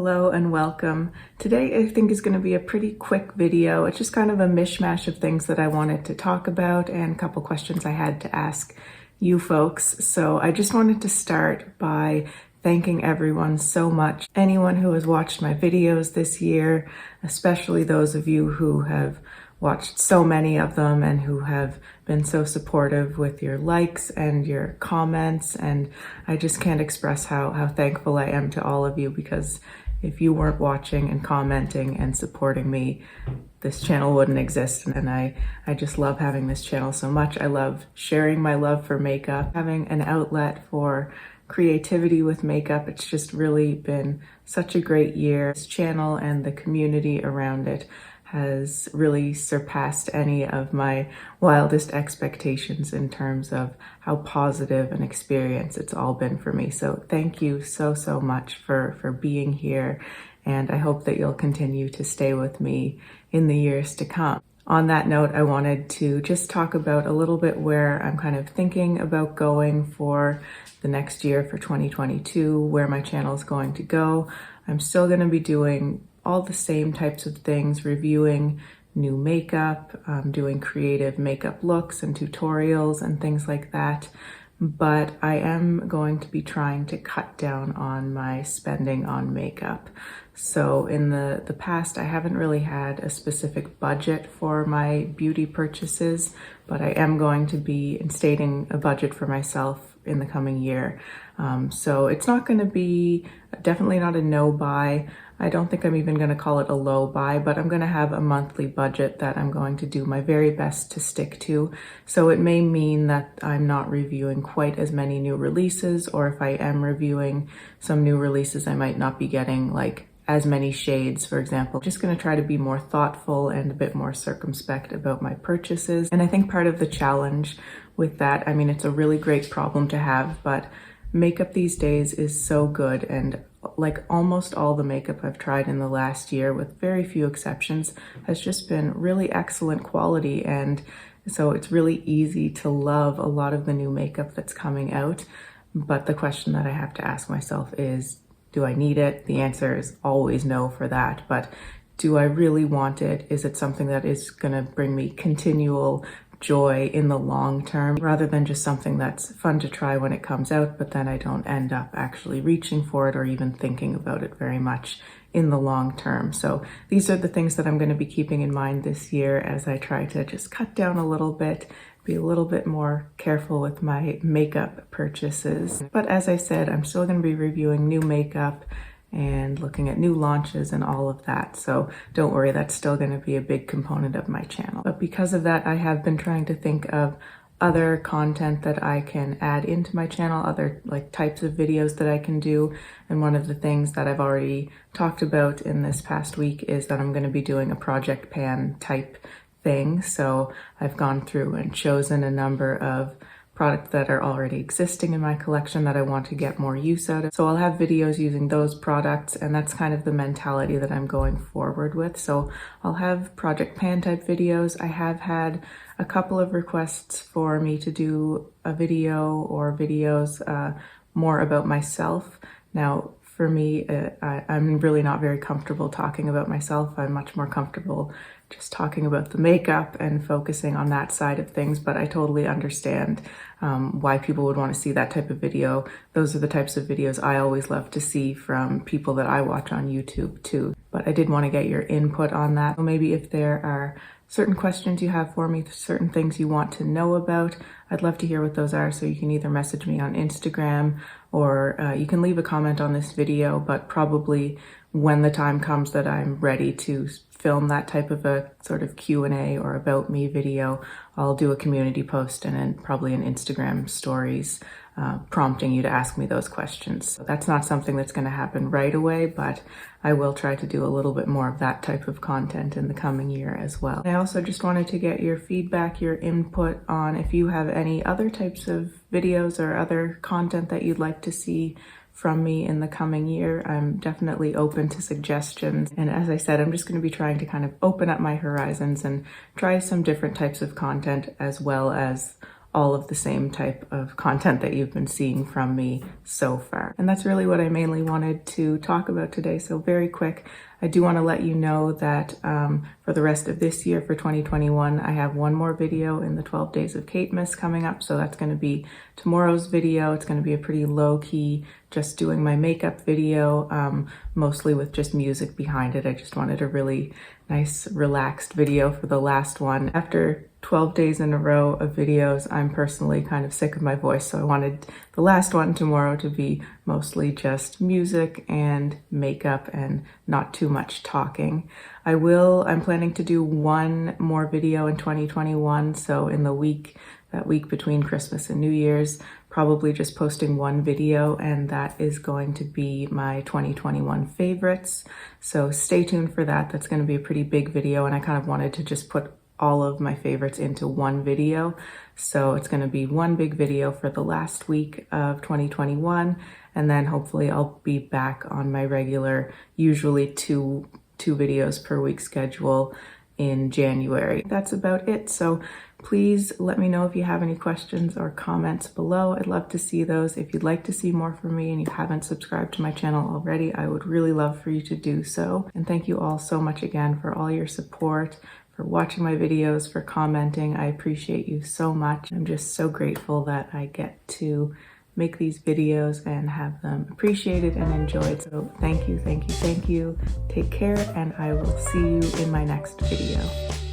Hello and welcome. Today I think is going to be a pretty quick video. It's just kind of a mishmash of things that I wanted to talk about and a couple questions I had to ask you folks. So I just wanted to start by thanking everyone so much. Anyone who has watched my videos this year, especially those of you who have watched so many of them and who have been so supportive with your likes and your comments, and I just can't express how thankful I am to all of you, because if you weren't watching and commenting and supporting me, this channel wouldn't exist. And I just love having this channel so much. I love sharing my love for makeup, having an outlet for creativity with makeup. It's just really been such a great year. This channel and the community around it has really surpassed any of my wildest expectations in terms of how positive an experience it's all been for me. So thank you so much for being here, and I hope that you'll continue to stay with me in the years to come. On that note, I wanted to just talk about a little bit where I'm kind of thinking about going for the next year, for 2022, where my channel is going to go. I'm still going to be doing all the same types of things, reviewing new makeup, doing creative makeup looks and tutorials and things like that. But I am going to be trying to cut down on my spending on makeup. So in the past, I haven't really had a specific budget for my beauty purchases, but I am going to be instating a budget for myself in the coming year. So it's not going to be, definitely not a no buy. I don't think I'm even going to call it a low buy, but I'm going to have a monthly budget that I'm going to do my very best to stick to. So it may mean that I'm not reviewing quite as many new releases, or if I am reviewing some new releases, I might not be getting like as many shades, for example. I'm just going to try to be more thoughtful and a bit more circumspect about my purchases. And I think part of the challenge with that, I mean, it's a really great problem to have, but makeup these days is so good, and like almost all the makeup I've tried in the last year, with very few exceptions, has just been really excellent quality. And so it's really easy to love a lot of the new makeup that's coming out. But the question that I have to ask myself is, do I need it? The answer is always no for that. But do I really want it? Is it something that is going to bring me continual joy in the long term, rather than just something that's fun to try when it comes out, but then I don't end up actually reaching for it or even thinking about it very much in the long term? So these are the things that I'm going to be keeping in mind this year as I try to just cut down a little bit, be a little bit more careful with my makeup purchases. But as I said, I'm still going to be reviewing new makeup and looking at new launches and all of that. So don't worry, that's still going to be a big component of my channel. But because of that, I have been trying to think of other content that I can add into my channel, other like types of videos that I can do. And one of the things that I've already talked about in this past week is that I'm going to be doing a project pan type thing. So I've gone through and chosen a number of products that are already existing in my collection that I want to get more use out of. So I'll have videos using those products, and that's kind of the mentality that I'm going forward with. So I'll have project pan type videos. I have had a couple of requests for me to do a video or videos more about myself. Now, for me, I'm really not very comfortable talking about myself. I'm much more comfortable just talking about the makeup and focusing on that side of things, but I totally understand why people would want to see that type of video. Those are the types of videos I always love to see from people that I watch on YouTube too. But I did want to get your input on that. So maybe if there are certain questions you have for me, certain things you want to know about, I'd love to hear what those are. So you can either message me on Instagram, or you can leave a comment on this video, but probably when the time comes that I'm ready to film that type of a sort of Q&A or about me video, I'll do a community post and then probably an Instagram stories prompting you to ask me those questions. So that's not something that's going to happen right away, but I will try to do a little bit more of that type of content in the coming year as well. I also just wanted to get your feedback, your input on if you have any other types of videos or other content that you'd like to see from me in the coming year. I'm definitely open to suggestions. And as I said, I'm just going to be trying to kind of open up my horizons and try some different types of content, as well as all of the same type of content that you've been seeing from me so far. And that's really what I mainly wanted to talk about today. So very quick, I do want to let you know that for the rest of this year, for 2021, I have one more video in the 12 Days of Katemas coming up. So that's going to be tomorrow's video. It's going to be a pretty low-key, just doing my makeup video, mostly with just music behind it. I just wanted a really nice, relaxed video for the last one. After 12 days in a row of videos, I'm personally kind of sick of my voice, so I wanted the last one tomorrow to be mostly just music and makeup and not too much talking. I'm planning to do one more video in 2021, so in that week between Christmas and New Year's, probably just posting one video, and that is going to be my 2021 favorites. So stay tuned for that. That's going to be a pretty big video, and I kind of wanted to just put all of my favorites into one video. So it's going to be one big video for the last week of 2021, and then hopefully I'll be back on my regular, usually two videos per week schedule in January. That's about it. So please let me know if you have any questions or comments below. I'd love to see those. If you'd like to see more from me and you haven't subscribed to my channel already, I would really love for you to do so. And thank you all so much again for all your support, for watching my videos, for commenting. I appreciate you so much. I'm just so grateful that I get to make these videos and have them appreciated and enjoyed. So thank you, thank you, thank you. Take care, and I will see you in my next video.